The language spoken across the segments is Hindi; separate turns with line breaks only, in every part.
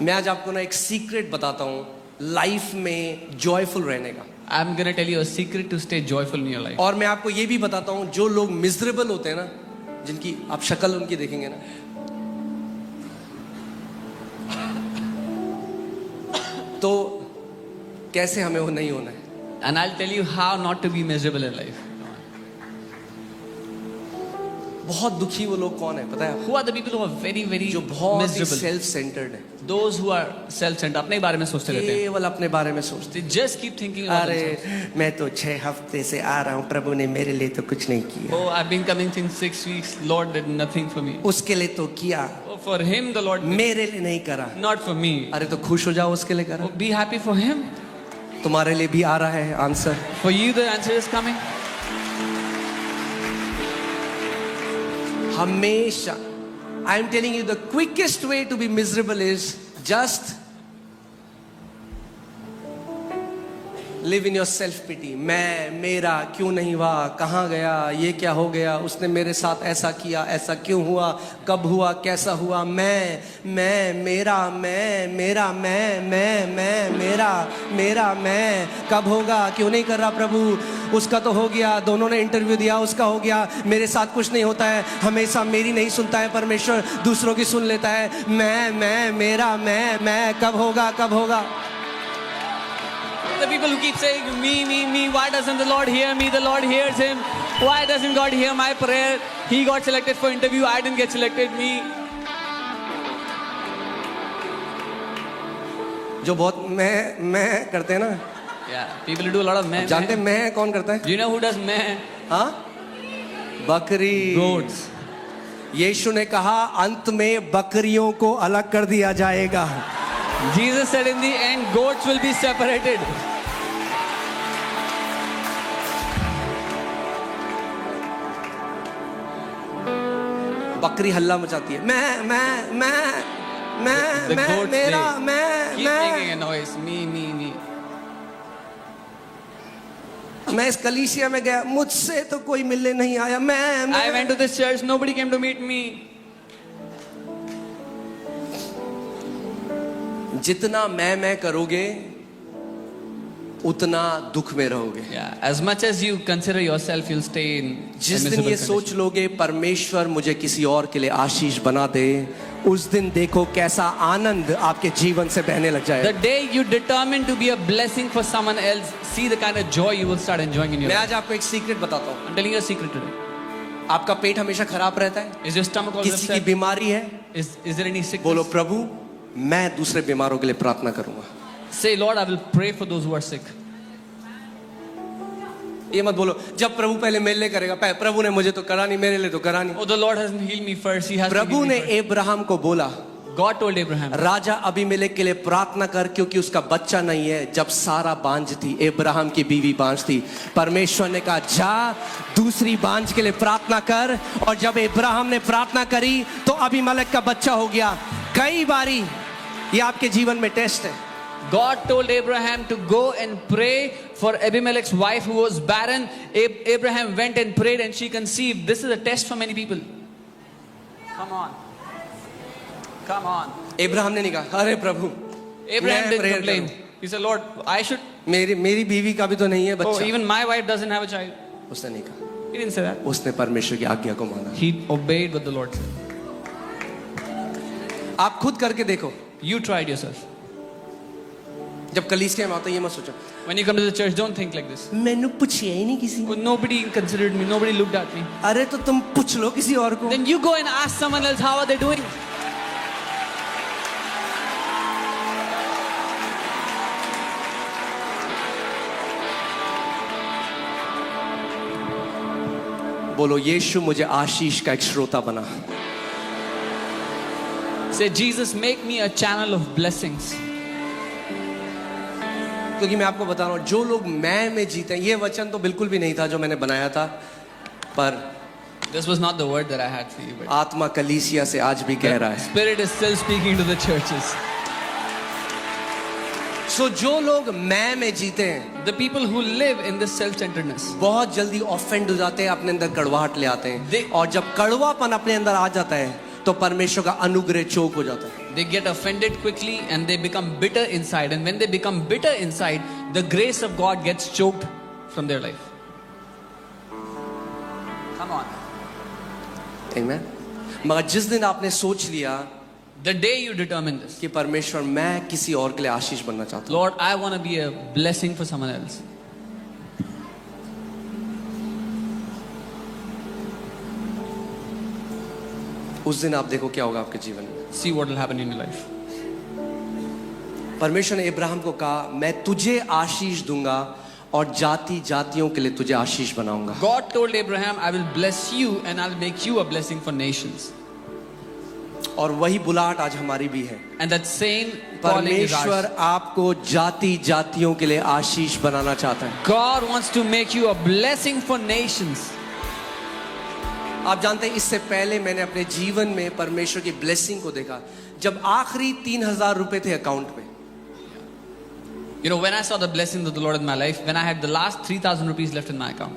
मैं आज आपको ना एक सीक्रेट बताता हूँ लाइफ में जॉयफुल रहने का।
I'm gonna tell you a secret to stay joyful in your life.
और मैं आपको ये भी बताता हूँ जो लोग मिजरेबल होते हैं ना, जिनकी आप शक्ल उनकी देखेंगे ना, तो कैसे हमें वो नहीं होना है।
And I'll tell you how not to be miserable in life.
बहुत दुखी वो लोग कौन है पता है?
Who are the people who are very, very
जो बहुत ही
miserable?
सेल्फ सेंटर्ड है,
Those who are self-centered, अपने बारे में सोचते रहते हैं.
केवल अपने बारे में सोचते।
They just keep thinking about
अरे
themselves.
मैं तो 6 हफ्ते से आ रहा हूँ, प्रभु ने मेरे लिए तो कुछ नहीं किया।
Oh, I've been coming since 6 weeks. Lord did nothing for me.
उसके लिए तो किया,
Oh, for him the Lord did,
मेरे लिए नहीं करा।
not for me.
अरे तो खुश हो जाओ, उसके लिए करा।
Oh, be happy for him.
तुम्हारे लिए भी आ रहा है answer.
For you the answer is coming.
हमेशा I am telling you the quickest way to be miserable is just live in your self pity. मैं, मेरा, क्यों नहीं हुआ, कहाँ गया, ये क्या हो गया, उसने मेरे साथ ऐसा किया, ऐसा क्यों हुआ, कब हुआ, कैसा हुआ, मैं, मेरा, मेरा, मेरा, मैं, कब होगा, क्यों नहीं कर रहा प्रभु, उसका तो हो गया, दोनों ने इंटरव्यू दिया, उसका हो गया, मेरे साथ कुछ नहीं होता है, हमेशा मेरी नहीं सुनता है परमेश्वर, दूसरों की सुन लेता है। मैं, मेरा, मैं, कब होगा, कब होगा।
The people who keep saying me, why doesn't the Lord hear me? The Lord hears him. Why doesn't God hear my prayer? He got selected for interview, I didn't get selected, me.
जो बहुत मैं करते हैं ना,
Yeah, people who do a lot of meh.
जानते हैं मैं कौन करता है?
Do you know who does meh?
हाँ, बकरी।
Goats.
यीशु ने कहा अंत में बकरियों को अलग कर दिया जाएगा।
Jesus said in the end, goats will be separated.
बकरी हल्ला मचाती है, मैं,
The goats,
मेरा,
they keep making a noise. Me.
मैं इस कलीसिया में गया, मुझसे तो कोई मिलने नहीं आया। मैं
I went to this church, nobody came to meet me.
जितना मैं करोगे उतना दुख में रहोगे।
Yeah, as much as you consider yourself, you'll stay in a
जिस दिन
miserable
ये
condition.
सोच लोगे परमेश्वर मुझे किसी और के लिए आशीष बना दे, उस दिन देखो कैसा आनंद आपके जीवन से बहने लग जाए।
The day you determine to be a blessing for someone else, see the kind of joy you will start enjoying in your
मैं
life.
आज आपको एक सीक्रेट बताता हूँ।
I'm telling you a secret today.
आपका पेट हमेशा खराब रहता है,
Is your stomach always
किसी की
upset?
बीमारी है,
Is there any sickness?
बोलो प्रभु मैं दूसरे बीमारों के लिए प्रार्थना करूंगा।
Say, Lord, I will pray for those who are sick.
ये मत बोलो जब प्रभु पहले मेरे लिए करेगा, प्रभु ने मुझे तो करा नहीं, मेरे लिए तो करा नहीं।
Oh, the Lord hasn't healed me first. He has to
Prabhu
heal
ने
me first.
अब्राहम को बोला
God told Abraham,
राजा अबीमेलेक के लिए प्रार्थना कर क्योंकि उसका बच्चा नहीं है। जब सारा बांझ थी, अब्राहम की बीवी बांझ थी, परमेश्वर ने कहा जा दूसरी बांझ के लिए प्रार्थना कर। और जब अब्राहम ने प्रार्थना करी तो अबीमेलेक का बच्चा हो गया। कई बारी ये आपके जीवन में टेस्ट है।
God told Abraham to go and pray for Abimelech's wife who was barren. Abraham went and prayed and she conceived. This is a test for many people. Come on.
Abraham ने नहीं कहा अरे प्रभु
Abraham
मैं
didn't
prayer
complain.
करूं।
He said, Lord, I should.
मेरी बीवी का भी तो नहीं है
Oh,
बच्चा।
even my wife doesn't have a child.
उसने नहीं कहा,
He didn't say that.
उसने परमेश्वर की आज्ञा को माना।
He obeyed what the Lord said.
आप खुद करके देखो।
You tried yourself.
जब कलीसिया में आता ये मत सोचो
When you come to the church, don't think like this.
मैंने पूछिया ही नहीं किसी
Oh, nobody considered me. Nobody looked at me.
अरे तो तुम पूछ लो किसी और को।
Then you go and ask someone else, how are they doing?
बोलो यीशु मुझे आशीष का एक श्रोता बना।
Say, Jesus, make me a channel of blessings.
क्योंकि मैं आपको बता रहा हूँ जो लोग मैं में जीते हैं, ये वचन तो बिल्कुल भी नहीं था जो मैंने बनाया था, पर
This was not the word that I had for you, but
आत्मा कलीसिया से आज भी कह रहा
the
है।
Spirit is still speaking to the churches.
सो जो लोग मैं में जीते हैं
The people who live in this self-centeredness,
बहुत जल्दी ऑफेंड हो जाते हैं, अपने अंदर कड़वाहट ले आते हैं।
They-
और जब कड़वापन अपने अंदर आ जाता है तो परमेश्वर का अनुग्रह चोक हो जाता है।
They get offended quickly and they become bitter inside. And when they become bitter inside, the grace of God gets choked from their life. Come on.
Amen? मगर जिस दिन आपने सोच लिया
The day you determine this,
कि परमेश्वर मैं किसी और के लिए आशीष बनना चाहता हूँ,
Lord, I want to be a blessing for someone else.
उस दिन आप देखो क्या होगा आपके जीवन में।
See what will happen in your life.
परमेश्वर ने इब्राहिम को कहा मैं तुझे आशीष दूंगा और जाति जातियों के लिए तुझे आशीष बनाऊंगा।
God told Abraham, I will bless you and I'll make you a blessing for nations.
और वही बुलाहट आज हमारी भी है।
And that same calling is
परमेश्वर
ours.
आपको जाति जातियों के लिए आशीष बनाना चाहता है।
God wants to make you a blessing for nations.
आप जानते हैं इससे पहले मैंने अपने जीवन में परमेश्वर की ब्लेसिंग को देखा जब आखिरी 3,000 रुपए थे अकाउंट में।
You know, when I saw the blessing of the Lord in my life, when I had the last 3,000 rupees left in my account,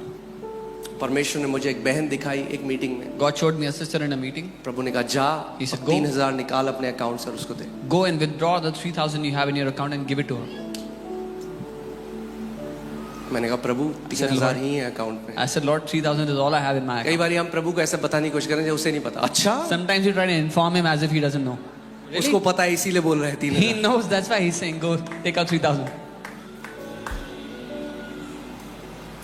परमेश्वर ने मुझे एक बहन दिखाई एक मीटिंग में।
God showed me a sister in a meeting.
प्रभु ने कहा जा
He said,
3,000 निकाल अपने अकाउंट से और उसको दे।
Go and withdraw the 3,000 you have in your account and give it to her.
मैंने कहा प्रभु
said,
3,000
Lord,
ही है अकाउंट में।
I said, Lord, 3,000 is all I have in my
कई
account.
बार हम प्रभु को ऐसे बताने की कोशिश करें जो उसे नहीं पता। अच्छा
Sometimes you try to inform him as if he doesn't know.
उसको पता है इसीलिए बोल रहे हैं 3,000।
He knows, that's why he's saying, go, take out 3,000.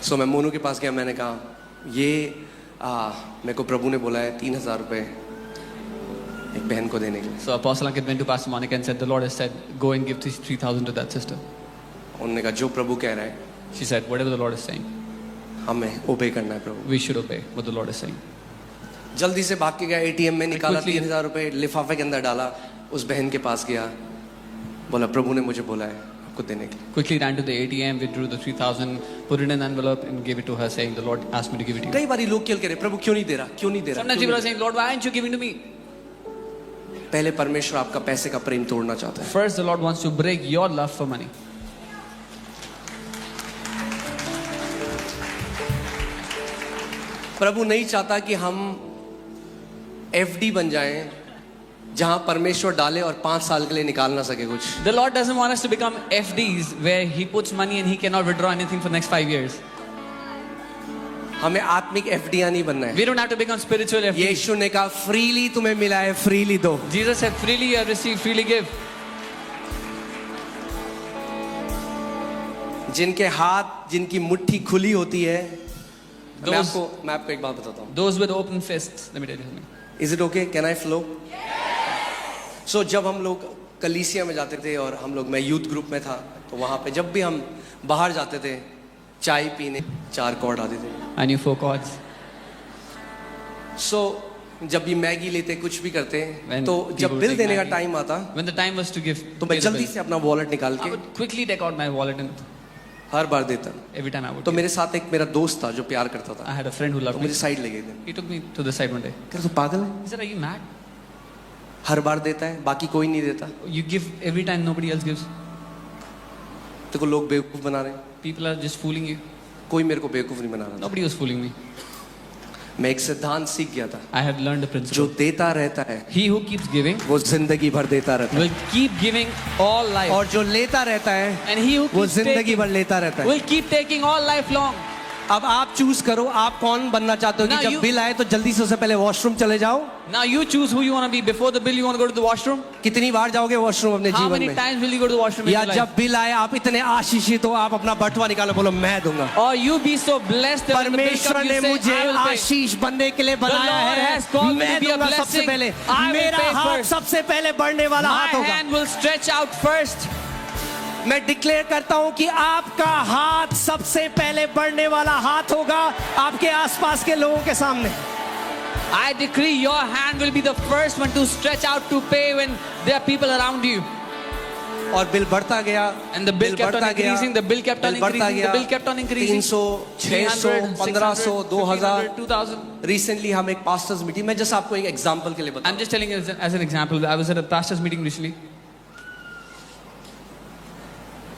सो मैं मोनू के पास गया, मैंने कहा ये मेरे को प्रभु ने बोला है 3,000 रुपए एक बहन को देने के लिए।
So Apostle Ankit went to Pastor Monica and said, the Lord has said, go and give these 3,000 to that sister.
उन्होंने कहा जो प्रभु कह रहा है
She said, whatever the Lord is saying,
हमें ओबे करना है प्रभु।
we should obey what the Lord is saying.
जल्दी से भाग के गया एटीएम में, निकाला
Quickly.
3,000 रुपए लिफाफे के अंदर डाला, उस बहन के पास गया, बोला प्रभु ने मुझे बोला है आपको देने के लिए।
Quickly ran to the ATM, withdrew the 3,000, put it in an envelope and gave it to her saying, the Lord asked me to give it to you.
कई बार लोग क्या कह रहे प्रभु क्यों नहीं दे रहा, क्यों नहीं दे रहा,
Sometimes
क्यों
people are
नहीं
saying, Lord, why aren't you giving to me?
दे रहा? पहले परमेश्वर आपका पैसे का प्रेम तोड़ना चाहता है।
First, the Lord wants to break your love for money.
प्रभु नहीं चाहता कि हम एफडी बन जाएं जहां परमेश्वर डाले और 5 साल के लिए निकाल ना सके कुछ।
The Lord doesn't want us to become FDs where He puts money and He cannot withdraw anything for the next 5 years.
हमें आत्मिक एफडियां नहीं बनना है।
We don't have to become spiritual FDs.
यीशु ने कहा फ्रीली तुम्हें मिला है फ्रीली दो।
Jesus said, freely you have received, freely give.
जिनके हाथ जिनकी मुट्ठी खुली होती है, मैं
Those-
आपको एक बात बताता हूँ।
Those with open fists, let me tell you something.
Is it okay, can I flow? So जब हम लोग कलीसिया में जाते थे और मैं यूथ ग्रुप में था, तो वहां पे जब भी हम बाहर जाते थे चाय पीने 4 कॉर्ड आते थे।
I knew 4 chords.
सो जब भी मैगी लेते कुछ भी करते
When
तो
people
जब
would
बिल
take
देने का
Maggi.
टाइम आता
When the time was to give,
तो मैं
pay the
जल्दी
bill,
से अपना वॉलेट निकाल
I
के
would quickly take out my wallet and
हर बार देता।
every time I would
तो
give.
मेरे साथ एक मेरा दोस्त था जो प्यार करता था,
I had a friend who
तो
loved me.
मुझे साइड ले गए थे,
He took me to the side one day.
कह तू पागल है,
He said, are you mad?
हर बार देता है बाकी कोई नहीं देता,
You give every time nobody else gives.
तेरे को लोग बेवकूफ बना रहे हैं।
People are just fooling you.
कोई मेरे को बेवकूफ नहीं बना रहा था।
Nobody was fooling me.
मैं एक सिद्धांत सीख गया था,
I had learned the
जो
principle.
देता रहता है
He who keeps giving
वो जिंदगी भर देता रहता है,
will keep giving all life.
और जो लेता रहता है
And he who
वो
keeps
जिंदगी
taking
भर लेता रहता है।
will keep taking all life long.
अब आप चूज करो आप कौन बनना चाहते हो कि
Now
जब
you-
बिल आए तो जल्दी से उससे पहले वॉशरूम चले जाओ।
Now you choose who you want to be. Before the bill, you want to go to the washroom?
कितनी बार जाओगे वॉशरूम अपने
How
जीवन
many
में?
times will you go to the washroom in
या
your life?
जब बिल आए आप इतने आशीषित हो आप अपना बटुआ निकालो, बोलो मैं दूंगा।
Or you be so blessed that when the bill
परमेश्वर
comes,
ने
you say,
मुझे
I will pay.
आशीष बनने के लिए बनाया
Lord
है,
has called me
मैं
to be a
दूंगा सबसे
blessing.
पहले।
I will
मेरा
pay
हाथ
first.
सबसे पहले बढ़ने वाला
My
हाथ होगा।
hand will stretch out first.
मैं डिक्लेयर करता हूं कि आपका हाथ सबसे पहले बढ़ने वाला हाथ होगा आपके आसपास के लोगों के सामने।
I decree your hand will be the first one to stretch out to pay when there are people around you.
और बिल बढ़ता गया,
And the bill kept on
बढ़ता गया,
increasing, the bill kept on
bill बढ़ता
increasing,
गया,
the bill kept on increasing.
300, 600, 1500, 2000।
2000.
Recently हम एक पास्टर्स मीटिंग, मैं जस्ट आपको एक एग्जांपल के लिए बता,
I'm just telling you as an example. I was at a pastor's meeting recently.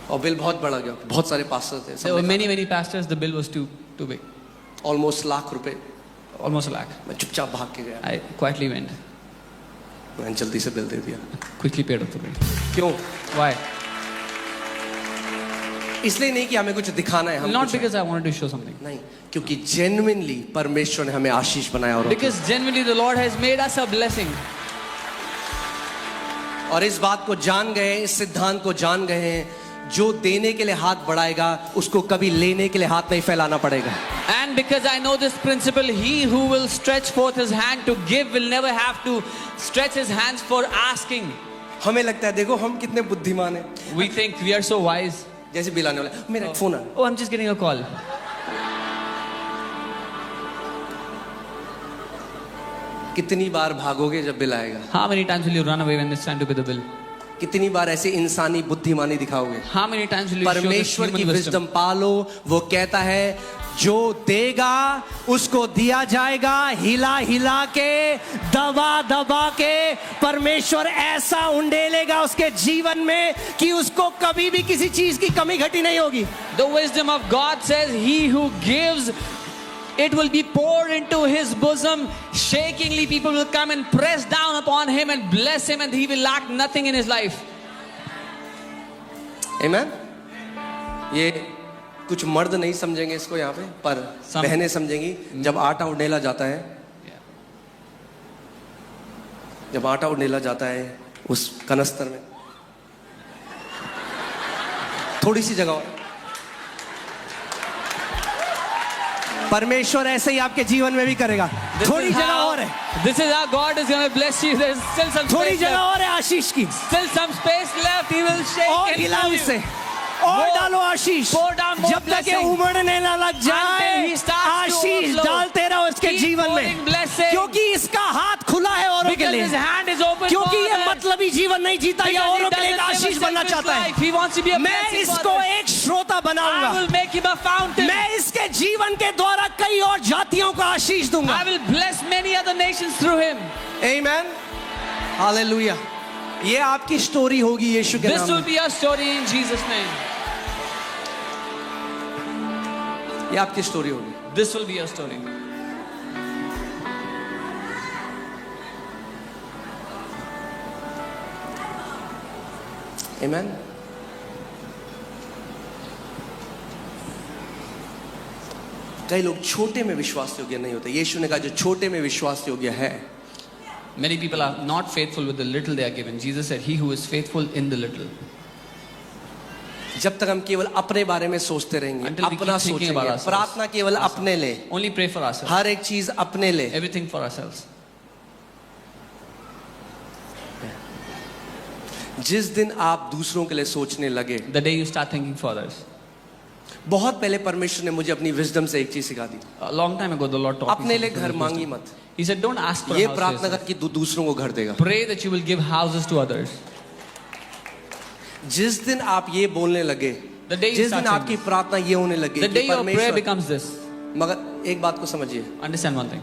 और बिल बहुत बढ़ा गया, बहुत सारे पास्टर्स थे,
There were many pastors. The bill was too big,
almost lakh रुपए।
almost a lakh.
मैं चुपचाप भाग के गया,
I quietly went.
मैंने जल्दी से बिल दे दिया।
Quickly paid off the bill.
क्यों?
Why?
इसलिए नहीं कि हमें कुछ दिखाना है, हम
Not
कुछ
because I wanted to show something.
नहीं, क्योंकि जेन्युइनली परमेश्वर ने हमें आशीष बनाया और
Because genuinely the Lord has made us a blessing.
और इस बात को जान गए, इस सिद्धांत को जान गए हैं, जो देने के लिए हाथ बढ़ाएगा उसको कभी लेने के लिए हाथ नहीं फैलाना पड़ेगा।
And because I know this principle, he who will stretch forth his hand to give will never have to stretch his hands for asking.
हमें लगता है देखो हम कितने बुद्धिमान हैं,
We think we are so wise.
जैसे बिल आने वाला, मेरा फोन आ,
Oh, I'm just getting a call.
कितनी बार भागोगे जब बिल आएगा?
How many times will you run away when it's time to pay the bill?
कितनी बार ऐसे इंसानी बुद्धिमानी दिखाओगे?
How many times will you show this
परमेश्वर की
human wisdom?
विजडम पालो। वो कहता है जो देगा उसको दिया जाएगा, हिला हिला के, दबा दबा के परमेश्वर ऐसा उंडेलेगा उसके जीवन में कि उसको कभी भी किसी चीज की कमी घटी नहीं होगी।
The wisdom of God says, he who gives, it will be poured into his bosom. Shakingly, people will come and press down upon him and bless him, and he will lack nothing in his life.
आमेन। ये कुछ मर्द नहीं समझेंगे इसको यहाँ पे, पर बहनें समझेंगी। जब आटा उंडेला जाता है, जब आटा उंडेला जाता है उस कनस्तर में, थोड़ी सी जगह और, परमेश्वर ऐसे ही आपके जीवन में भी करेगा। थोड़ी जगह और है,
This is how God is going to bless you. There's still some
थोड़ी
space
जगह
left.
और है आशीष की,
Still some space left. He will shake
और
and
हिला
fill you.
उसे, और
More-
डालो आशीष।
pour down more
जब तक ये
blessing.
उमड़ने ना लग जाए,
Until he starts to
Ashish
overflow.
डालते रहो इसके
Keep
जीवन
pouring
में,
blessing.
क्योंकि इसका हाथ खुला है औरों के
Because
लिए।
his hand is open
क्योंकि
for
ये
others.
मतलबी जीवन नहीं जीता, ये
Because he
औरों के लिए एक
doesn't live a
आशीष बनना
selfish
चाहता
life.
है।
He wants to be a
मैं
blessing for
इसको
others.
एक श्रोता
I
बनाऊंगा,
will make him a fountain.
मैं इसके जीवन के द्वारा कई और जातियों को आशीष दूंगा।
I will bless many other nations through him.
Amen, hallelujah. ये आपकी स्टोरी होगी यीशु के
This
नाम
will
में।
be your story in Jesus' name.
ये आपकी स्टोरी होगी।
This will be your story.
आमेन। कई लोग छोटे में विश्वास योग्य नहीं होते। यीशु ने कहा जो छोटे में विश्वास योग्य है,
Many people are not faithful with the little they are given. Jesus said, he who is faithful in the little.
जब तक हम केवल अपने बारे में सोचते रहेंगे,
Until we keep
अपना
thinking
सोचेंगे,
about ourselves.
प्रार्थना केवल अपने ले,
Only pray for ourselves.
हर एक चीज अपने ले,
Everything for ourselves.
जिस दिन आप दूसरों के लिए सोचने लगे,
The day you start thinking for others.
बहुत पहले परमेश्वर ने मुझे अपनी विजडम से एक चीज सिखा दी,
A long time ago, the Lord taught me
अपने लिए
something
घर
with
मांगी
wisdom.
मत,
He said, don't ask for a
ये
house for
प्रार्थना
yourself.
कर कि तू दूसरों को घर देगा।
Pray that you will give houses to others.
जिस दिन आप ये बोलने लगे,
The day you
जिस
start
दिन
saying
आपकी
this.
प्रार्थना ये होने लगे
The
कि
day your prayer
परमेश्वर,
becomes this.
मगर एक बात को समझिए,
Understand one thing.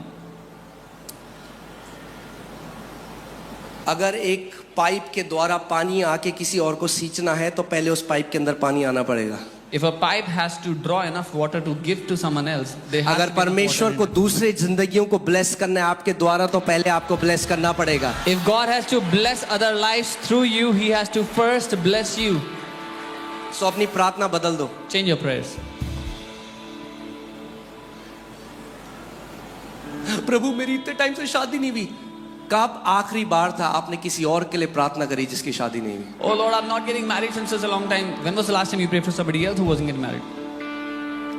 अगर एक पाइप के द्वारा पानी आके किसी और को सींचना है तो पहले उस पाइप के अंदर पानी आना पड़ेगा।
If a pipe has to draw enough water to give to someone else, they have
अगर
to get enough
परमेश्वर
water
को
in it.
दूसरे जिंदगियों को ब्लेस करना है आपके द्वारा तो पहले आपको ब्लेस करना पड़ेगा।
If God has to bless other lives through you, He has to first bless you.
सो अपनी प्रार्थना बदल दो।
Change your prayers.
प्रभु मेरी इतने टाइम से शादी नहीं हुई। कब आखिरी बार था आपने किसी और के लिए प्रार्थना करी जिसकी शादी नहीं हुई?
Oh Lord, I'm not getting married since such a long time. When was the last time you prayed for somebody else who wasn't getting married?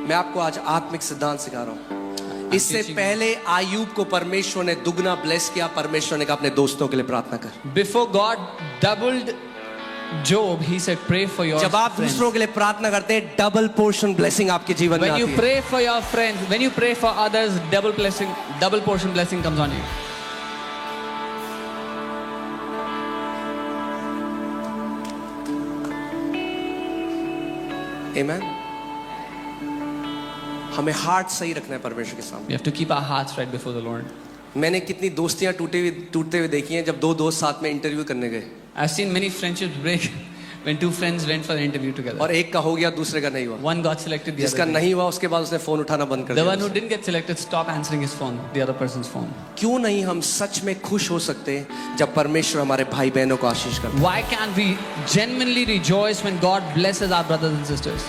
मैं आपको आज आत्मिक सिद्धांत सिखा रहा हूँ। इससे
teaching you.
पहले आयूब को परमेश्वर ने दुगना ब्लेस किया। परमेश्वर ने कहा अपने दोस्तों के लिए प्रार्थना कर।
Before God doubled Job, He said, pray for your
जब आप
friends.
दूसरों के लिए प्रार्थना करते हैं, डबल पोर्शन ब्लेसिंग आपके जीवन में
When
आती
you
है।
pray for your friends, when you pray for others, double blessing, double portion blessing comes on you.
आमेन। हमें हार्ट सही रखना है परमेश्वर के सामने।
We have to keep our hearts right before the Lord.
मैंने कितनी दोस्तियां टूटते हुए देखी हैं जब दो दोस्त साथ में इंटरव्यू करने गए।
I've seen many friendships break when two friends went for an interview together.
और एक का हो गया, दूसरे का नहीं हुआ.
One got selected, the
जिसका
other didn't.
नहीं हुआ उसके बाद उसने फोन उठाना बंद कर
The
दिया.
one who didn't get selected stopped answering his phone, the other person's phone.
क्यों नहीं हम सच में खुश हो सकते जब परमेश्वर हमारे भाई बहनों को आशीष करता है?
Why can't we genuinely rejoice when God blesses our brothers and sisters?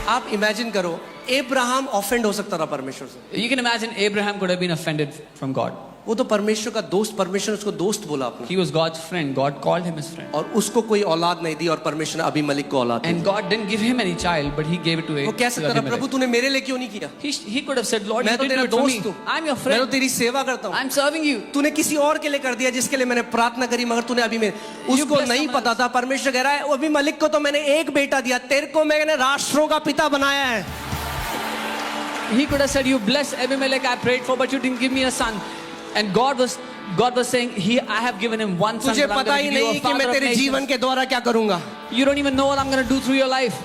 आप इमेजिन करो, अब्राहम ऑफेंड हो सकता था परमेश्वर से.
You can imagine Abraham could have been offended from God.
वो तो परमेश्वर का दोस्त, परमेश्वर उसको दोस्त बोला आपने.
He was God's friend. God called him his friend.
और उसको कोई औलाद नहीं दी और परमेश्वर ने अबीमेलेक को औलाद दी.
And God didn't give him any child, but He gave it to
वो कह सकता था,
Abimelech.
प्रभु तूने मेरे लिए क्यों नहीं किया?
He could have said, Lord,
मैं
you
तो
did
तेरा
it for me.
दोस्त हूँ.
I'm your
मैं तो
friend.
तेरी सेवा करता हूँ.
I'm serving you.
तूने किसी और के लिए कर दिया जिसके लिए मैंने प्रार्थना करी, मगर तूने अभी मेरे उसको
blessed
नहीं
someone
पता था. परमेश्वर कह रहा है, अबीमेलेक को तो मैंने एक बेटा दिया, तेरे को मैंने राष्ट्रों का पिता बनाया है.
He could have said, you bless Abimelech I prayed for, but you didn't give me a son. And God was saying, I have given him one son,
तुझे
but I'm
पता
going
he
to give you
नहीं
a
कि मैं
father of
तेरे जीवन
nations.
के द्वारा क्या करूंगा.
You don't even know what I'm going to do through your life.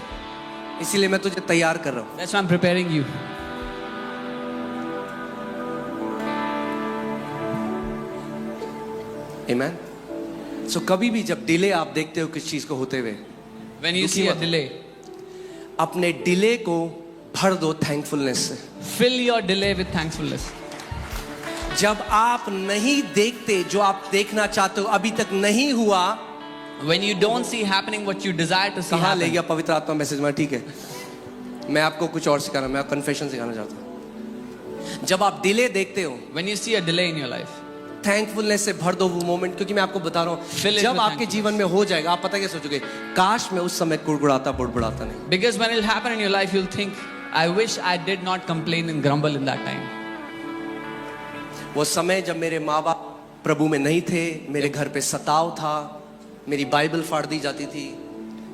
इसीलिए मैं तुझे तैयार कर रहा हूँ.
That's why I'm preparing you.
Amen. So कभी भी जब डिले आप देखते हो किस चीज को होते हुए,
When you
दुखी
see a
मत हो.
delay,
अपने डिले को भर दो थैंकफुलनेस से.
fill your delay with thankfulness.
जब आप नहीं देखते जो आप देखना चाहते हो, अभी तक नहीं हुआ.
When you don't see happening what you desire to see
कहाँ ले
happen.
गया पवित्र आत्मा मैसेज में? ठीक है, मैं आपको कुछ और सिखाना, मैं कन्फेशन सिखाना चाहता हूँ. जब आप डिले देखते हो,
When you see a delay in your life,
thankfulness से भर दो वो मोमेंट. क्योंकि मैं आपको बता रहा
Fill
हूँ,
it
जब
with
आपके
thankfulness.
जीवन में हो जाएगा, आप पता क्या सोचोगे, काश मैं उस समय कुड़कुड़ाता बुड़बुड़ाता नहीं.
because when it'll happen in your life, you'll think, I wish I did not complain and grumble in that time.
वो समय जब मेरे माँ बाप प्रभु में नहीं थे, मेरे घर पे सताव था, मेरी बाइबल फाड़ दी जाती थी,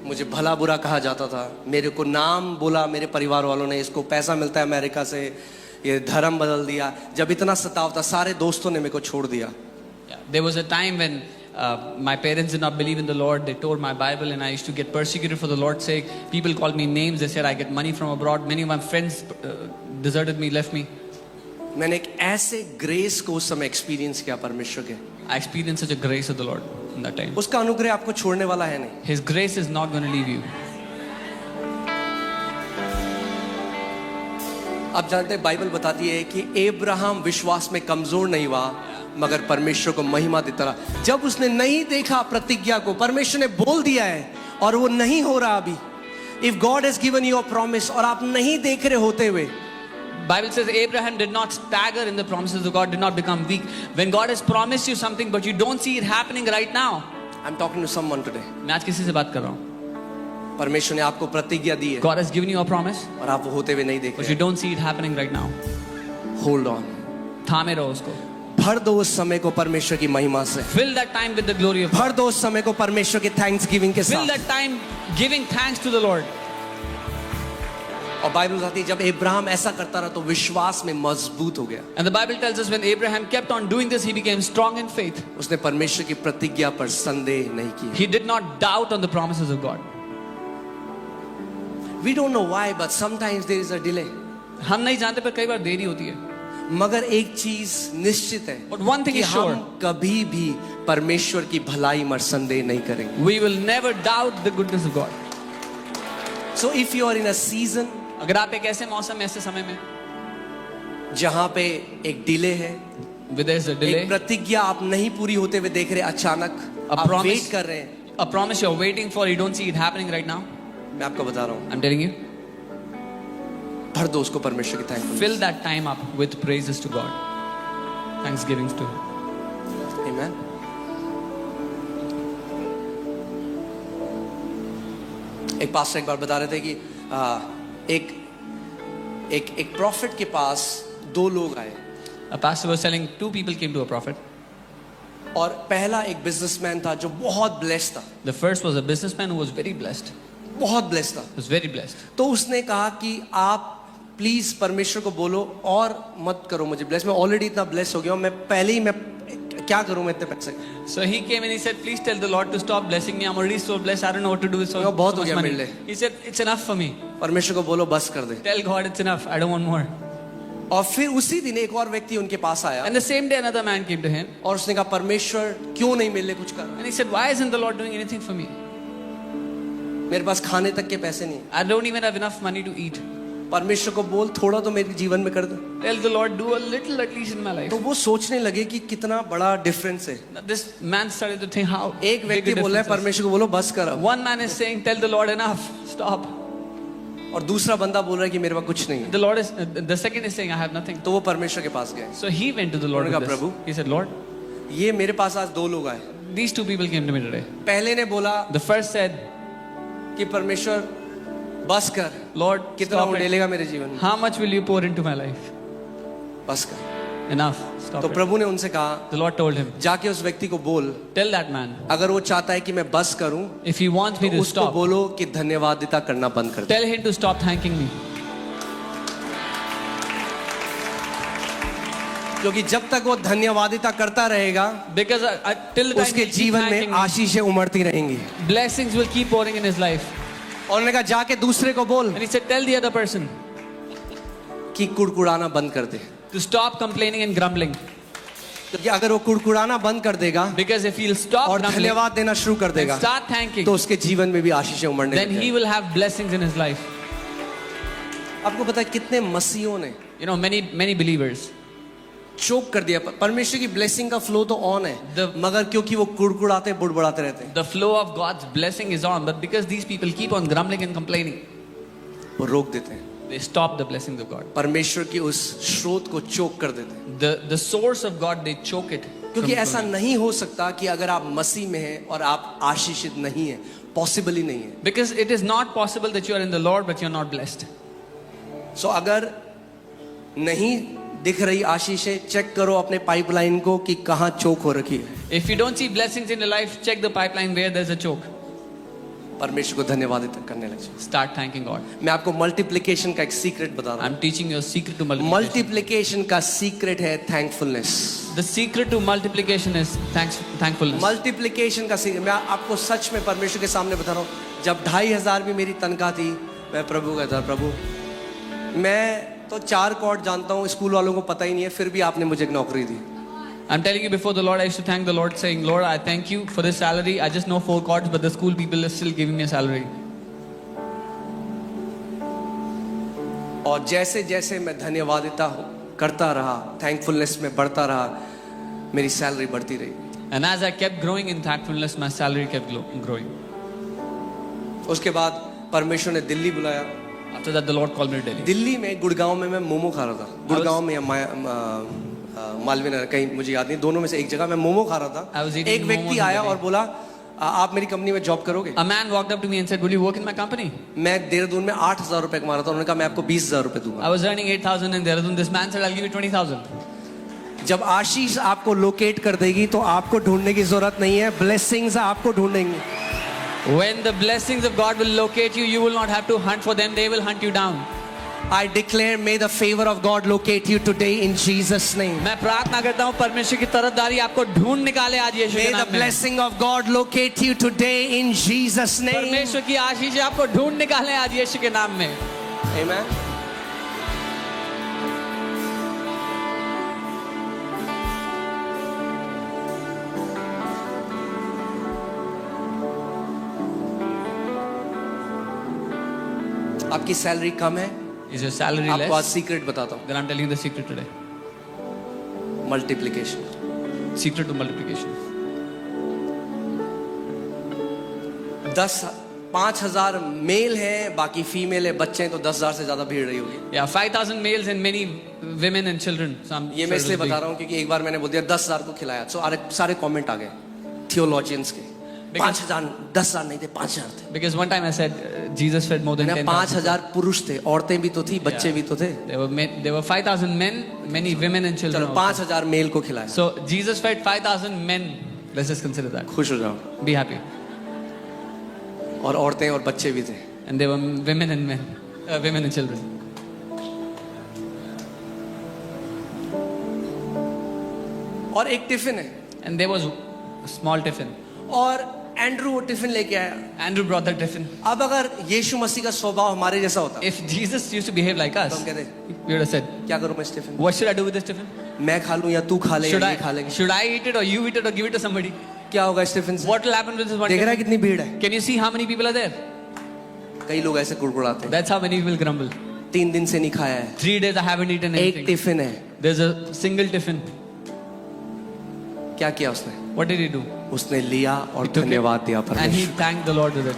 मुझे भला बुरा कहा जाता था, मेरे को नाम बोला मेरे परिवार वालों ने, इसको पैसा मिलता है अमेरिका से, ये धर्म बदल दिया. जब इतना सताव था, सारे दोस्तों ने मेरे को छोड़ दिया.
Yeah. There was a time when my parents did not believe in the Lord. They tore my Bible and I used to get persecuted for the Lord's sake. People called me names. They said I get money from abroad. Many of my friends deserted me, left me.
मैंने एक ऐसे ग्रेस को उस समय एक्सपीरियंस किया परमेश्वर के.
I experienced such a grace of the Lord in that time.
उसका अनुग्रह आपको छोड़ने वाला है नहीं.
His grace is not going to leave you.
आप जानते हैं बाइबल बताती है कि अब्राहम विश्वास में कमजोर नहीं हुआ, मगर परमेश्वर को महिमा देता रहा. जब उसने नहीं देखा प्रतिज्ञा को, परमेश्वर ने बोल दिया है और वो नहीं हो रहा अभी. If God has given you a promise और आप नहीं देख रहे होते हुए,
Bible says Abraham did not stagger in the promises of God, did not become weak. When God has promised you something but you don't see it happening right now.
I'm talking to someone today.
मैं आज किसी से बात कर रहा हूँ.
परमेश्वर ने आपको प्रतिज्ञा दी है
God has given you a promise
और आप वो होते हुए नहीं देख
but you
रहे.
don't see it happening right now.
Hold on.
थामे रहो उसको.
भर दो उस समय को परमेश्वर की महिमा से.
Fill that time with the glory of God.
भर दो उस समय को परमेश्वर के थैंक्स गिविंग के
Fill
साथ.
that time giving thanks to the Lord.
और बाइबल बताती है जब अब्राहम ऐसा करता रहा तो विश्वास में मजबूत हो गया.
And the Bible tells us when Abraham kept on doing this, he became strong in faith.
उसने परमेश्वर की प्रतिज्ञा पर संदेह नहीं किया.
He did not doubt on the promises of God.
We don't know why, but sometimes there is a delay.
हम नहीं जानते पर कई बार देरी होती है.
मगर एक चीज निश्चित है
But one thing
कि
is sure.
हम कभी भी परमेश्वर की भलाई में संदेह नहीं करेंगे.
We will never doubt the goodness of God.
So if you are in a season
अगर आप एक ऐसे मौसम में, ऐसे समय में,
जहां पे एक डिले है,
with there's a delay,
एक प्रतिज्ञा आप नहीं पूरी होते हुए देख रहे, अचानक
A
आप
promise.
वेट कर रहे हैं.
a promise you're waiting for, you don't see it happening right now.
मैं आपको बता रहा हूं,
I'm telling you,
भर दो उसको परमेश्वर की thanks.
fill that time up with praises to God, thanksgivings to Him.
Amen. एक पास्टर एक बार बता रहे थे कि एक प्रॉफिट के पास दो लोग आए
A pastor was telling 2 people came to a prophet.
और पहला एक बिजनेसमैन था जो बहुत ब्लेस्ड था.
The first was a businessman who was very blessed.
बहुत ब्लेस्ड था.
Was very blessed.
तो उसने कहा कि आप प्लीज परमेश्वर को बोलो और मत करो मुझे ब्लेस. मैं ऑलरेडी इतना ब्लेस हो गया हूं, मैं पहले ही मैं क्या करूं मैं इतने पैसे.
So he came and he said, please tell the Lord to stop blessing me. I'm already so blessed. I don't know what to do with so
बहुत हो
much
गया
money.
मेरे लिए.
He said, it's enough for me.
परमेश्वर को बोलो बस कर दे.
Tell God it's enough. I don't want more.
और फिर उसी दिन एक और व्यक्ति उनके पास आया
And the same day another man came to him
और उसने कहा परमेश्वर क्यों नहीं मेरे लिए कुछ कर.
and he said, why isn't the Lord doing anything for me?
मेरे पास खाने तक के पैसे नहीं है।
I don't even have enough money to eat.
परमेश्वर को बोल थोड़ा तो मेरे जीवन में कर दे।
Tell the Lord, do a little at least in my life.
तो वो सोचने लगे कि कितना बड़ा डिफरेंस है।
Now this man started to think how
एक
big
व्यक्ति
a
बोल रहा है
difference is.
परमेश्वर को बोलो बस कर अब,
One man is saying, tell the Lord enough, stop.
और दूसरा बंदा बोल रहा है कि मेरे पास कुछ नहीं है।
The Lord is, the second is saying, I have nothing.
तो वो परमेश्वर के पास गए।
So he went to the Lord
उन्होंने
with
कहा,
this.
Prabhu,
He said, Lord,
ये मेरे पास आज दो लोग आए।
these two people came to me today.
पहले ने बोला
The first said,
कि परमेश्वर बस कर,
Lord,
कितना
stop it.
उड़ेलेगा मेरे जीवन में,
How much will you pour into my life?
बस कर।
Enough, stop
तो
it.
प्रभु ने उनसे कहा
The Lord told him,
जाके उस व्यक्ति को बोल,
tell that man,
अगर वो चाहता है कि मैं बस करूं
if he wants me
तो
to
उसको
stop,
बोलो कि धन्यवादिता करना बंद कर दे।
tell him to stop thanking me.
क्योंकि जब तक वो धन्यवादिता करता रहेगा
Because till the time
उसके
he keep
जीवन
thanking
में
me,
आशीषें उमड़ती रहेंगी।
blessings will keep pouring in his life.
और उन्होंने कहा जाके दूसरे को बोल
And he said, tell the other person
कि कुड़कुड़ाना बंद कर दे,
to stop complaining and grumbling.
क्योंकि अगर वो कुड़कुड़ाना बंद कर देगा
Because if he'll stop
और
grumbling
धन्यवाद देना शुरू कर
and
देगा
start thanking,
तो उसके जीवन में भी आशीषें उमड़ने
then
लगेंगी।
he will have blessings in his life.
आपको पता है कितने मसीहों ने
You know, many believers,
चोक कर दिया। परमेश्वर की ब्लेसिंग का फ्लो तो ऑन है,
The-
मगर क्योंकि वो कुड़कुड़ाते बुड़बुड़ाते रहते हैं,
the flow of God's blessing is on, but because these people keep on grumbling and complaining,
वो रोक देते हैं,
they stop the blessings of God.
परमेश्वर की उस स्रोत को चोक कर देते हैं।
The source of God, they choke it.
क्योंकि
from
ऐसा
flowing.
नहीं हो सकता कि अगर आप मसीह में हैं और आप आशीषित नहीं हैं, पॉसिबल ही नहीं है।
Because it is not possible that you are in the Lord but you are not blessed.
सो अगर नहीं दिख रही आशीषें, चेक करो अपने पाइपलाइन को कि कहाँ चोक हो रखी है।
If you don't see blessings in your life, check the pipeline where there's a choke.
परमेश्वर को धन्यवाद करने लगे।
Start thanking God.
मैं आपको मल्टीप्लिकेशन का एक सीक्रेट बता रहा हूँ।
I'm teaching you a secret to multiplication.
Multiplication का सीक्रेट है thankfulness.
The secret to multiplication is thankfulness.
Multiplication का सीक्रेट मैं आपको सच में परमेश्वर के सामने बता रहा हूँ। जब 2500 भी मेरी तनख्वाह थी, मैं प्रभु कहता, प्रभु मैं तो 4 कॉर्ड जानता हूँ, स्कूल वालों को पता ही नहीं है, फिर भी आपने मुझे एक नौकरी दी।
I'm telling you before the Lord, I used to thank the Lord saying, Lord, I thank you for this salary. I just know 4 chords, but the school people are still giving me a salary.
और जैसे जैसे मैं धन्यवादिता करता रहा, थैंकफुलनेस में बढ़ता रहा, मेरी सैलरी बढ़ती रही।
And as I kept growing in thankfulness, my salary kept growing.
उसके बाद परमेश्वर ने दिल्ली बुलाया।
After that, the Lord called me to Delhi.
Delhi में गुड़गांव में मैं मोमो खा रहा था। गुड़गांव में या मालवीय नगर, कहीं मुझे याद नहीं, दोनों में से एक जगह मैं मोमो खा रहा
I was
था।
eating
एक व्यक्ति
momos in
आया
Delhi.
और बोला आप मेरी कंपनी में जॉब करोगे?
A man walked up to me and said, will you work in my company?
मैं देहरादून में 8000 रुपए कमा रहा था। उन्होंने कहा मैं आपको 20000 रुपए दूंगा।
I was earning 8,000 in Dehradun. This man said, I'll give you 20,000.
जब आशीष आपको लोकेट कर देगी तो आपको ढूंढने की जरूरत नहीं है, ब्लेसिंग्स आपको ढूंढेंगी।
When the blessings of God will locate you, you will not have to hunt for them. They will hunt you down.
I declare, may the favor of God locate you today in Jesus' name.
मैं प्रार्थना करता हूँ परमेश्वर की तरफदारी आपको ढूंढ निकाले आज यीशु के
May the
नाम में।
blessing of God locate you today in Jesus' name.
परमेश्वर की आशीष आपको ढूंढ निकाले आज यीशु के नाम में।
Amen. आपकी सैलरी कम है,
Is your salary
आपको आज
less?
सीक्रेट बताता हूँ।
Then I'm telling you the secret today.
Multiplication.
Secret to multiplication.
5000 male हैं, बाकी फीमेल है, बच्चे हैं, तो 10,000 से ज्यादा भीड़ रही होगी।
Yeah, 5,000 males and many women and children. So I'm
ये
sure
मैं
it
इसलिए
will be-
बता रहा हूँ क्योंकि एक बार मैंने बोल दिया 10,000 को खिलाया, तो सारे कमेंट आ गए थियोलॉजियंस के। 5,000, 10,000 नहीं थे, 5,000 थे।
Because one time I said Jesus fed more than 10,000.
5,000 पुरुष थे, औरतें भी तो थी, बच्चे भी तो थे।
There were 5,000 men, many women and children.
चलो
also.
5,000 मेल को खिलाया।
So Jesus fed 5,000 men. Let's just consider that.
खुश हो जाओ।
Be happy.
और औरतें और बच्चे भी थे।
And there were women and men, women and children.
और एक टिफिन है,
And there was a small tiffin.
और एंड्रू वो टिफिन लेके आया।
Andrew brought that tiffin.
अब अगर यीशु मसीह का स्वभाव हमारे जैसा होता
If Jesus used to behave like
तो
us,
हम कहते
we would have said,
क्या करूं मैं इस tiffin,
what should I do with this tiffin?
मैं खा लूं या तू खा ले,
Should
या ये खा लेंगे,
I eat it or you eat it or give it to somebody?
क्या होगा इस टिफिन से?
What will happen with this one
देख रहा है
tiffin?
कितनी भीड़ है।
Can you see how many people are there?
कई लोग ऐसे कुड़कुड़ाते हैं,
That's how many people grumble.
3 दिन से नहीं खाया है,
3 days I haven't eaten
एक
anything.
टिफिन है.
There's a single tiffin.
क्या किया उसने?
What did he do?
उसने लिया और
He took
धन्यवाद
it
दिया
and he
परमेश्वर.
thanked the Lord with it.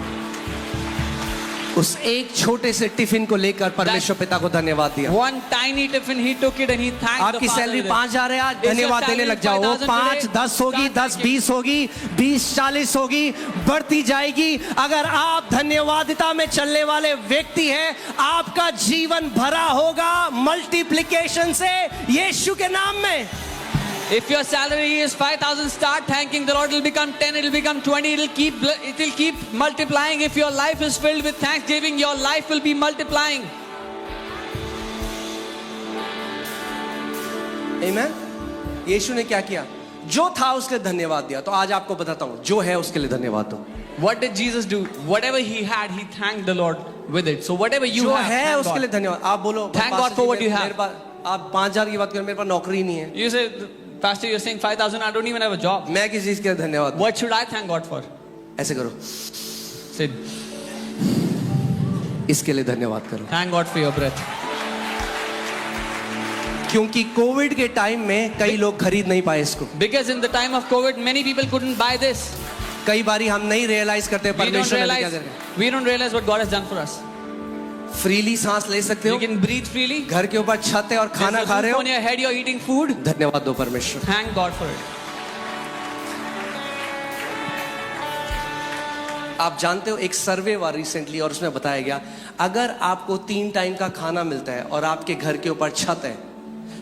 उस एक छोटे से टिफिन को लेकर परमेश्वर पिता को धन्यवाद दिया.
One tiny tiffin, he took it and he thanked the
आपकी
Father
सैलरी
with it.
5,000 है, आज
Is your
धन्यवाद देने
salary
लग जाओ. वो
5,000
5,
today?
10 होगी,
Start
10,
thanking.
20 होगी, 20, 40 होगी, बढ़ती जाएगी. अगर आप धन्यवादिता में चलने वाले व्यक्ति हैं, आपका जीवन भरा होगा मल्टीप्लिकेशन से, यीशु के नाम में.
If your salary is 5,000, start thanking the Lord. It will become 10, it will become 20, it will keep multiplying. If your life is filled with thanksgiving, your life will be multiplying.
आमीन. यीशु ने क्या किया? जो था उसके लिए धन्यवाद दिया. तो आज आपको बताता हूं, जो है उसके लिए धन्यवाद दो.
What did Jesus do? Whatever he had, he thanked the Lord with it. So whatever you
जो
have,
है
thank
उसके लिए
God.
धन्यवाद. आप बोलो,
Thank
पास्टर
God for
जी,
what you have.
मेरे पास, आप 5,000 की बात करें, मेरे पास नौकरी नहीं है.
You say, Pastor, you're saying 5,000, I don't even have a job.
मैं किस चीज के लिए धन्यवाद?
What should I thank God for?
ऐसे करो,
Say,
इसके लिए धन्यवाद करो.
thank God for your breath.
क्योंकि कोविड के टाइम में कई लोग खरीद नहीं पाए इसको.
Because in the time of COVID, many people couldn't buy this.
कई बारी हम नहीं रियलाइज करते
We don't
परमेश्वर ने क्या
realize,
कर.
we don't realize what God has done for us.
Freely सांस ले सकते
You
हो,
can breathe freely.
घर के ऊपर छत है और खाना
There's a
खा रहे
roof
हो,
on your head, you're eating food.
धन्यवाद दो परमेश्वर.
Thank God for it.
आप जानते हो, एक सर्वे हुआ रिसेंटली और उसमें बताया गया, अगर आपको 3 टाइम का खाना मिलता है और आपके घर के ऊपर छत है,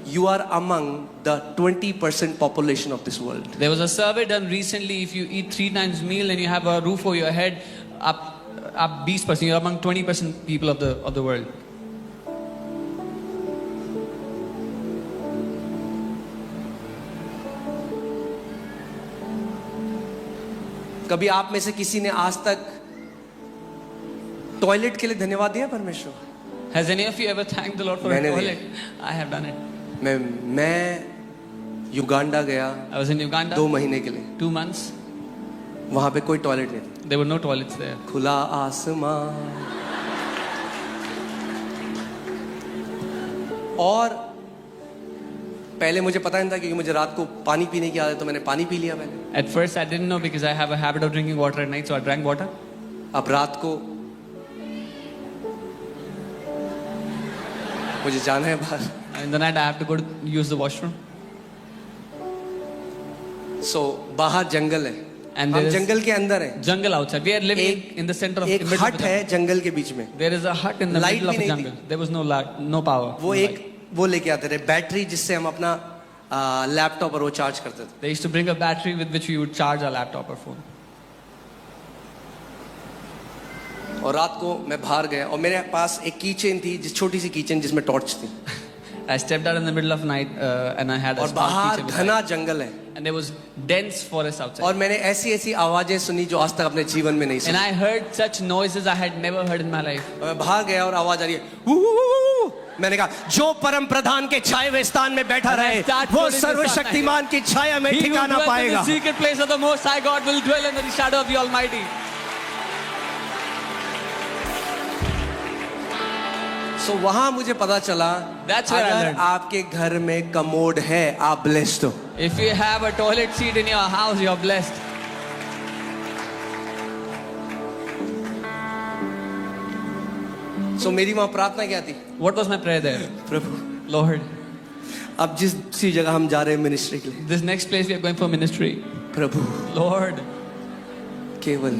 you are among the 20% population of this world.
There was a survey done recently. If you eat 3 times meal and you have a roof over your head, up 20%. You're among 20% people of the world.
कभी आप में से किसी ने आज तक टॉयलेट के लिए धन्यवाद दिया परमेश्वर?
Has any of you ever thanked the Lord for a
मैंने
toilet? I have done it.
मैं युगांडा गया
I was in Uganda
2 महीने के लिए.
2 months.
वहां पे कोई टॉयलेट नहीं था.
There were no toilets there.
खुला आसमान. और पहले मुझे पता नहीं था, क्योंकि मुझे रात को पानी पीने की आदत है, तो मैंने पानी पी लिया पहले.
At first, I didn't know because I have a habit of drinking water at night, so I drank water.
अब रात को मुझे जाना है बाहर,
In the night, I have to go to use the washroom.
सो बाहर जंगल है,
And
हम
there is
जंगल के अंदर हैं.
jungle outside. We are living in the center of
एक
the middle of
हट
the
है
jungle.
जंगल के बीच में.
There is a hut in the
Light
middle of
भी
the
नहीं
jungle. There was no light, no power.
वो
no
एक
light.
वो लेके आते थे बैटरी, जिससे हम अपना लैपटॉप और वो चार्ज करते थे.
They used to bring a battery with which we would charge our laptop or phone.
और रात को मैं बाहर गया और मेरे पास एक कीचेन थी, जिस छोटी सी कीचेन जिसमें टॉर्च थी.
I stepped out in the middle of night and I had a
और
small
बाहर
keychain with
घना
me.
जंगल है.
And there was dense forest outside.
और मैंने ऐसी ऐसी आवाजें सुनी जो आज तक अपने जीवन में नहीं
And
सुनी.
I heard such noises I had never heard in my life.
और मैं बाहर गया और आवाज आ रही है, "वू, वू, वू, वू।" मैंने कहा, जो परम प्रधान के छाए हुए स्थान में बैठा
And I
रहे,
start
वो
quoting this
सर्वशक्तिमान की छाया में
He who
ठिकाना
dwells in
पाएगा.
the secret place of the Most High God will dwell in the shadow of the Almighty.
सो वहां मुझे पता चला,
That's where I
अगर
learned.
आपके घर में कमोड है, आप ब्लेस्ड हो.
If you have a toilet seat in your house, you're blessed.
सो मेरी वहां प्रार्थना क्या थी?
What was my prayer there?
Prabhu,
Lord,
अब जिस सी जगह हम जा रहे हैं मिनिस्ट्री के लिए,
this next place we are going for ministry.
Prabhu
Lord,
केवल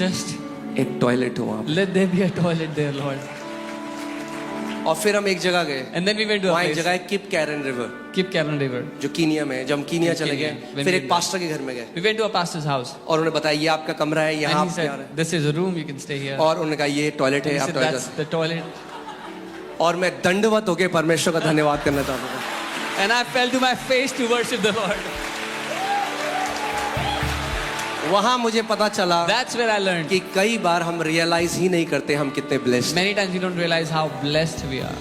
just
एक टॉयलेट हो वहां पे.
let there be a toilet there, Lord.
और फिर हम एक जगह गए,
And then we went to a
वहां एक
place,
जगह है Kip Caron river,
Kip Caron River.
जो कीनिया में है. जब हम कीनिया चले
कीनिया,
गए,
when
फिर
we
एक पास्टर के घर में गए
We went to a pastor's house.
और उन्होंने बताया, ये आपका कमरा है, यहाँ
And
आप
he
क्या रहे
said, this is a room, you can stay here.
हैं. और उन्होंने कहा, ये टॉयलेट
And
है,
he
आप
said,
toilet.
that's the toilet.
और मैं दंडवत होके परमेश्वर का धन्यवाद करना चाहता था.
And I fell to my face to worship the Lord.
वहां मुझे पता चला
That's where I learned.
कि कई बार हम रियलाइज ही नहीं करते हम कितने blessed.
Many times we don't realize how blessed we are.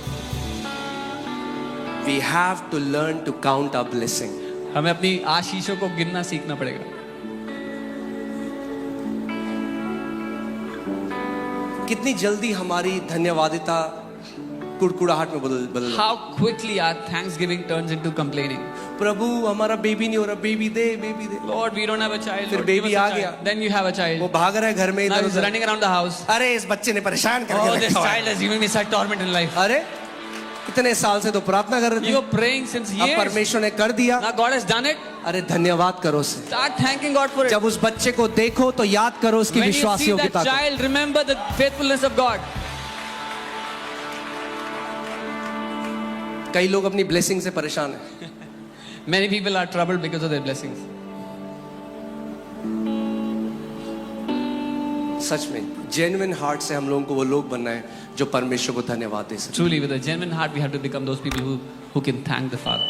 We have to learn to count our blessing.
हमें अपनी आशीषों को गिनना सीखना पड़ेगा.
कितनी जल्दी हमारी धन्यवादिता कुड़कुड़ाहट में बदल
How quickly our thanksgiving turns into complaining.
प्रभु हमारा बेबी नहीं हो रहा, baby they baby they.
Lord, we don't have a child.
फिर
Lord, give
baby
us a
आ
child.
गया।
Then you have a
वो
child.
भाग रहा है घर में
Now
इधर
he's
उधर।
running around the house.
अरे इस बच्चे ने परेशान
Oh,
करके
this
रखा हुआ है।
child has given me such torment in life.
अरे इतने साल से तो प्रार्थना कर रहे थे,
You're praying since
अब
years.
परमेश्वर ने कर दिया।
Now God has done it.
अरे धन्यवाद करो उसे।
Start thanking God for it.
जब उस बच्चे को देखो तो याद करो उसकी
When you see
विश्वासियोगिता
that
को।
child, remember the faithfulness of God.
कई लोग अपनी ब्लेसिंग से परेशान हैं।
Many people are troubled because of their blessings.
सच में जेन्युइन हार्ट से हम लोगों को वो लोग बनना है जो परमेश्वर को धन्यवाद दे सके।
Truly, with a genuine heart, we have to become those people who can thank the Father.